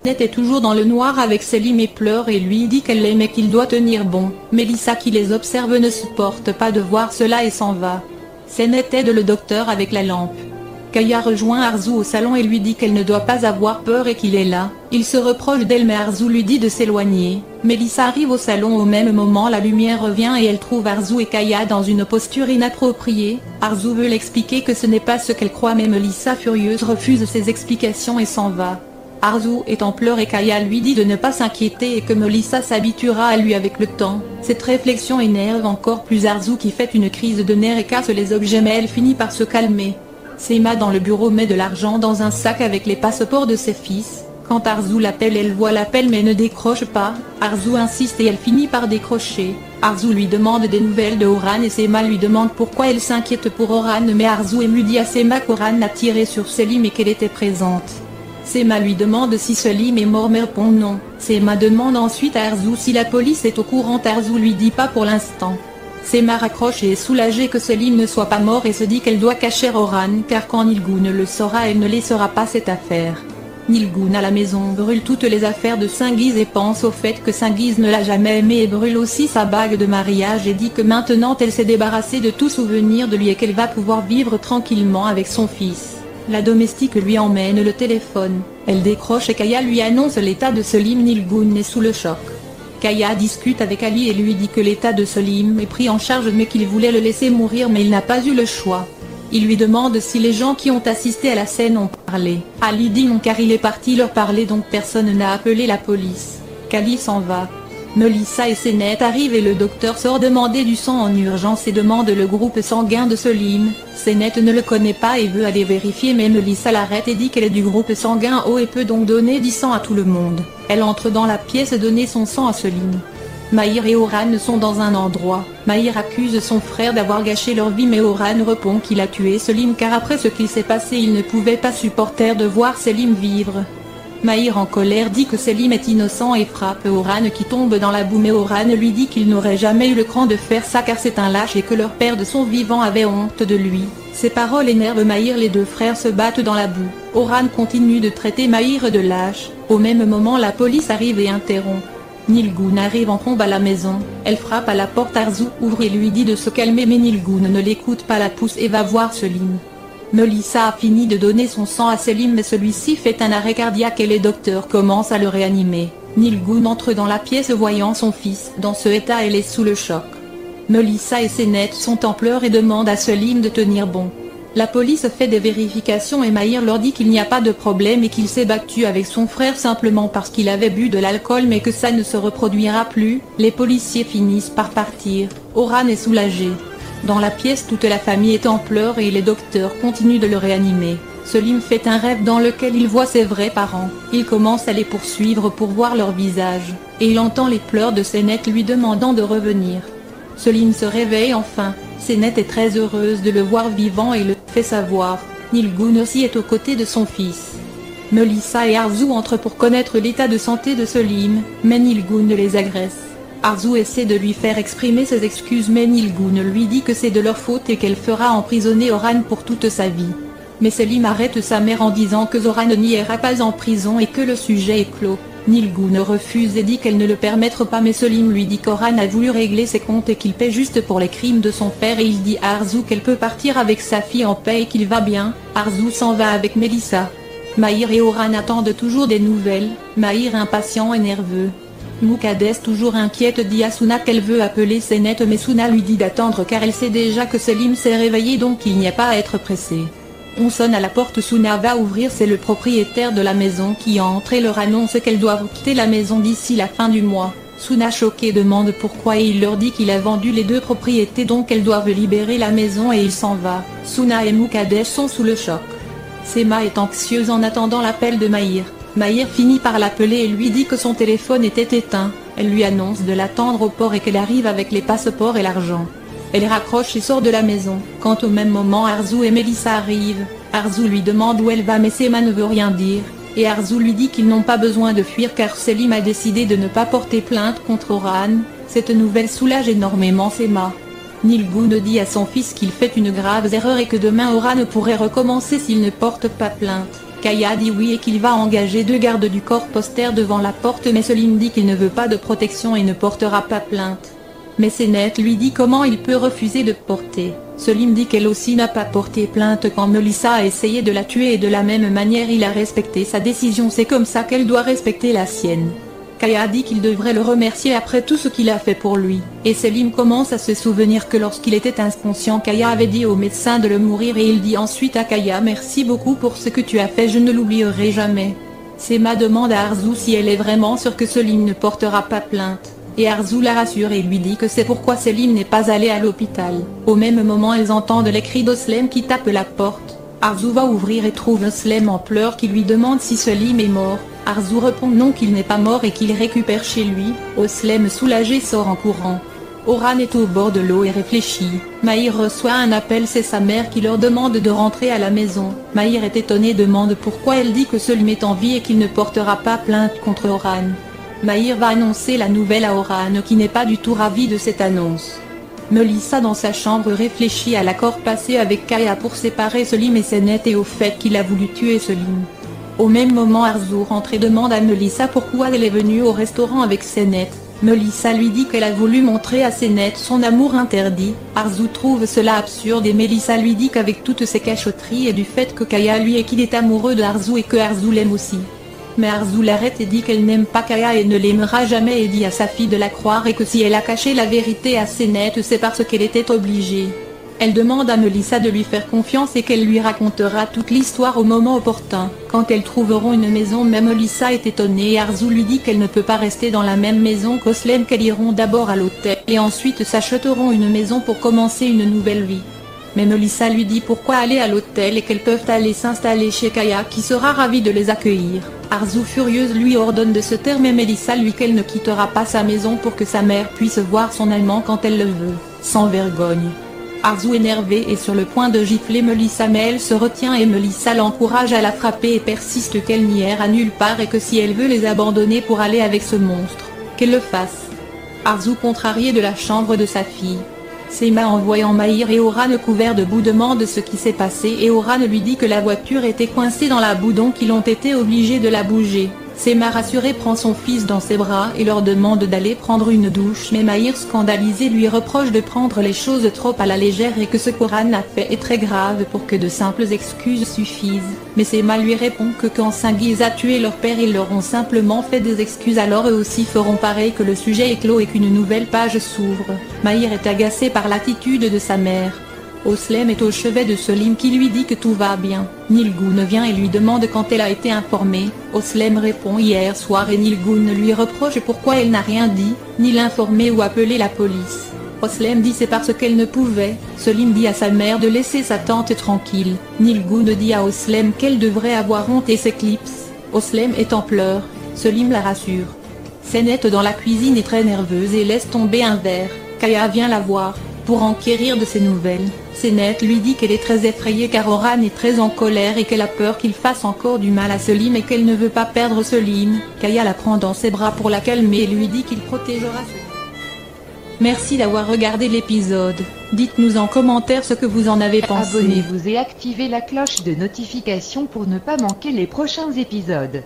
Senet est toujours dans le noir avec Selim et pleure et lui dit qu'elle l'aime et qu'il doit tenir bon. Mélissa qui les observe ne supporte pas de voir cela et s'en va. Senet aide le docteur avec la lampe. Kaya rejoint Arzu au salon et lui dit qu'elle ne doit pas avoir peur et qu'il est là. Il se reproche d'elle mais Arzu lui dit de s'éloigner. Mélissa arrive au salon au même moment, la lumière revient et elle trouve Arzu et Kaya dans une posture inappropriée. Arzu veut l'expliquer que ce n'est pas ce qu'elle croit mais Mélissa furieuse refuse ses explications et s'en va. Arzu est en pleurs et Kaya lui dit de ne pas s'inquiéter et que Mélissa s'habituera à lui avec le temps. Cette réflexion énerve encore plus Arzu qui fait une crise de nerfs et casse les objets mais elle finit par se calmer. Sema dans le bureau met de l'argent dans un sac avec les passeports de ses fils. Quand Arzu l'appelle elle voit l'appel mais ne décroche pas. Arzu insiste et elle finit par décrocher. Arzu lui demande des nouvelles de Orhan et Sema lui demande pourquoi elle s'inquiète pour Orhan mais Arzu ému dit à Sema qu'Orhan a tiré sur Selim et qu'elle était présente. Sema lui demande si Selim est mort mais répond non. Sema demande ensuite à Arzu si la police est au courant. Arzu lui dit pas pour l'instant. Sema raccroche et est soulagée que Selim ne soit pas mort et se dit qu'elle doit cacher Orhan car quand Nilgoun le saura elle ne laissera pas cette affaire. Nilgoun à la maison brûle toutes les affaires de Sengiz et pense au fait que Sengiz ne l'a jamais aimé et brûle aussi sa bague de mariage et dit que maintenant elle s'est débarrassée de tout souvenir de lui et qu'elle va pouvoir vivre tranquillement avec son fils. La domestique lui emmène le téléphone, elle décroche et Kaya lui annonce l'état de Selim. Nilgoun est sous le choc. Kaya discute avec Ali et lui dit que l'état de Selim est pris en charge mais qu'il voulait le laisser mourir mais il n'a pas eu le choix. Il lui demande si les gens qui ont assisté à la scène ont parlé. Ali dit non car il est parti leur parler donc personne n'a appelé la police. Kali s'en va. Mélissa et Senet arrivent et le docteur sort demander du sang en urgence et demande le groupe sanguin de Selim. Senet ne le connaît pas et veut aller vérifier mais Mélissa l'arrête et dit qu'elle est du groupe sanguin O et peut donc donner du sang à tout le monde. Elle entre dans la pièce et donner son sang à Selim. Mahir et Orhan sont dans un endroit. Mahir accuse son frère d'avoir gâché leur vie mais Orhan répond qu'il a tué Selim car après ce qu'il s'est passé il ne pouvait pas supporter de voir Selim vivre. Mahir en colère dit que Selim est innocent et frappe Orhan qui tombe dans la boue mais Orhan lui dit qu'il n'aurait jamais eu le cran de faire ça car c'est un lâche et que leur père de son vivant avait honte de lui. Ces paroles énervent Mahir, les deux frères se battent dans la boue. Orhan continue de traiter Mahir de lâche. Au même moment la police arrive et interrompt. Nilgoun arrive en trombe à la maison, elle frappe à la porte. Arzu ouvre et lui dit de se calmer mais Nilgoun ne l'écoute pas, la pousse et va voir Selim. Mélissa a fini de donner son sang à Selim mais celui-ci fait un arrêt cardiaque et les docteurs commencent à le réanimer. Nilgoun entre dans la pièce voyant son fils dans ce état, elle est sous le choc. Mélissa et Senet sont en pleurs et demandent à Selim de tenir bon. La police fait des vérifications et Mahir leur dit qu'il n'y a pas de problème et qu'il s'est battu avec son frère simplement parce qu'il avait bu de l'alcool mais que ça ne se reproduira plus. Les policiers finissent par partir. Orhan est soulagé. Dans la pièce toute la famille est en pleurs et les docteurs continuent de le réanimer. Selim fait un rêve dans lequel il voit ses vrais parents. Il commence à les poursuivre pour voir leur visage, et il entend les pleurs de Senet lui demandant de revenir. Selim se réveille enfin. Senet est très heureuse de le voir vivant et le fait savoir. Nilgoun aussi est aux côtés de son fils. Mélissa et Arzu entrent pour connaître l'état de santé de Selim, mais Nilgoun les agresse. Arzu essaie de lui faire exprimer ses excuses mais Nilgoun lui dit que c'est de leur faute et qu'elle fera emprisonner Orhan pour toute sa vie. Mais Selim arrête sa mère en disant que Orhan n'ira pas en prison et que le sujet est clos. Nilgoun refuse et dit qu'elle ne le permettra pas mais Selim lui dit qu'Orhan a voulu régler ses comptes et qu'il paie juste pour les crimes de son père et il dit à Arzu qu'elle peut partir avec sa fille en paix et qu'il va bien. Arzu s'en va avec Mélissa. Mahir et Orhan attendent toujours des nouvelles, Mahir impatient et nerveux. Moukades toujours inquiète dit à Suna qu'elle veut appeler Senet mais Suna lui dit d'attendre car elle sait déjà que Selim s'est réveillé donc il n'y a pas à être pressé. On sonne à la porte, Suna va ouvrir, c'est le propriétaire de la maison qui entre et leur annonce qu'elles doivent quitter la maison d'ici la fin du mois. Suna choquée demande pourquoi et il leur dit qu'il a vendu les deux propriétés donc elles doivent libérer la maison et il s'en va. Suna et Moukades sont sous le choc. Sema est anxieuse en attendant l'appel de Mahir. Mahir finit par l'appeler et lui dit que son téléphone était éteint. Elle lui annonce de l'attendre au port et qu'elle arrive avec les passeports et l'argent. Elle raccroche et sort de la maison. Quand au même moment Arzu et Mélissa arrivent, Arzu lui demande où elle va mais Sema ne veut rien dire, et Arzu lui dit qu'ils n'ont pas besoin de fuir car Selim a décidé de ne pas porter plainte contre Orhan. Cette nouvelle soulage énormément Sema. Nilgoun dit à son fils qu'il fait une grave erreur et que demain Orhan pourrait recommencer s'il ne porte pas plainte. Kaya dit oui et qu'il va engager 2 gardes du corps posters devant la porte, mais Selim dit qu'il ne veut pas de protection et ne portera pas plainte. Mais Senet lui dit comment il peut refuser de porter. Selim dit qu'elle aussi n'a pas porté plainte quand Melissa a essayé de la tuer et de la même manière il a respecté sa décision, c'est comme ça qu'elle doit respecter la sienne. Kaya dit qu'il devrait le remercier après tout ce qu'il a fait pour lui, et Selim commence à se souvenir que lorsqu'il était inconscient Kaya avait dit au médecin de le mourir et il dit ensuite à Kaya merci beaucoup pour ce que tu as fait, je ne l'oublierai jamais. Sema demande à Arzu si elle est vraiment sûre que Selim ne portera pas plainte, et Arzu la rassure et lui dit que c'est pourquoi Selim n'est pas allé à l'hôpital. Au même moment elles entendent les cris d'Oslem qui tape la porte. Arzu va ouvrir et trouve Oslem en pleurs qui lui demande si Selim est mort. Arzu répond non, qu'il n'est pas mort et qu'il récupère chez lui. Oslem soulagé sort en courant. Orhan est au bord de l'eau et réfléchit. Mahir reçoit un appel, c'est sa mère qui leur demande de rentrer à la maison. Mahir est étonné, demande pourquoi elle dit que Selim est en vie et qu'il ne portera pas plainte contre Orhan. Mahir va annoncer la nouvelle à Orhan qui n'est pas du tout ravi de cette annonce. Melissa dans sa chambre réfléchit à l'accord passé avec Kaya pour séparer Selim et Senet et au fait qu'il a voulu tuer Selim. Au même moment Arzu rentre et demande à Melissa pourquoi elle est venue au restaurant avec Senet. Melissa lui dit qu'elle a voulu montrer à Senet son amour interdit. Arzu trouve cela absurde et Melissa lui dit qu'avec toutes ses cachotteries et du fait que Kaya lui et qu'il est amoureux de Arzu et que Arzu l'aime aussi. Mais Arzu l'arrête et dit qu'elle n'aime pas Kaya et ne l'aimera jamais et dit à sa fille de la croire et que si elle a caché la vérité à Senet c'est parce qu'elle était obligée. Elle demande à Melissa de lui faire confiance et qu'elle lui racontera toute l'histoire au moment opportun. Quand elles trouveront une maison, même Melissa est étonnée et Arzu lui dit qu'elle ne peut pas rester dans la même maison qu'Oslem, qu'elles iront d'abord à l'hôtel et ensuite s'achèteront une maison pour commencer une nouvelle vie. Mais Melissa lui dit pourquoi aller à l'hôtel et qu'elles peuvent aller s'installer chez Kaya qui sera ravie de les accueillir. Arzu furieuse lui ordonne de se taire mais Melissa lui qu'elle ne quittera pas sa maison pour que sa mère puisse voir son amant quand elle le veut, sans vergogne. Arzu énervée est sur le point de gifler Melissa mais elle se retient et Melissa l'encourage à la frapper et persiste qu'elle n'ira nulle part et que si elle veut les abandonner pour aller avec ce monstre, qu'elle le fasse. Arzu contrarié de la chambre de sa fille. Sema en voyant Mahir et Orhan couverts de boue demande ce qui s'est passé et Orhan lui dit que la voiture était coincée dans la boue donc ils ont été obligés de la bouger. Sema rassuré prend son fils dans ses bras et leur demande d'aller prendre une douche mais Mahir scandalisé lui reproche de prendre les choses trop à la légère et que ce qu'Orhan a fait est très grave pour que de simples excuses suffisent. Mais Sema lui répond que quand Sengiz a tué leur père ils leur ont simplement fait des excuses, alors eux aussi feront pareil, que le sujet est clos et qu'une nouvelle page s'ouvre. Mahir est agacé par l'attitude de sa mère. Oslem est au chevet de Selim qui lui dit que tout va bien. Nilgun vient et lui demande quand elle a été informée. Oslem répond hier soir et Nilgun lui reproche pourquoi elle n'a rien dit, ni l'informer ou appeler la police. Oslem dit c'est parce qu'elle ne pouvait. Selim dit à sa mère de laisser sa tante tranquille. Nilgun dit à Oslem qu'elle devrait avoir honte et s'éclipse. Oslem est en pleurs. Selim la rassure. Senet dans la cuisine est très nerveuse et laisse tomber un verre. Kaya vient la voir pour enquérir de ses nouvelles. Senet lui dit qu'elle est très effrayée car Orhan est très en colère et qu'elle a peur qu'il fasse encore du mal à Selim et qu'elle ne veut pas perdre Selim. Kaya la prend dans ses bras pour la calmer et lui dit qu'il protégera Selim. Merci d'avoir regardé l'épisode. Dites-nous en commentaire ce que vous en avez pensé. Abonnez-vous et activez la cloche de notification pour ne pas manquer les prochains épisodes.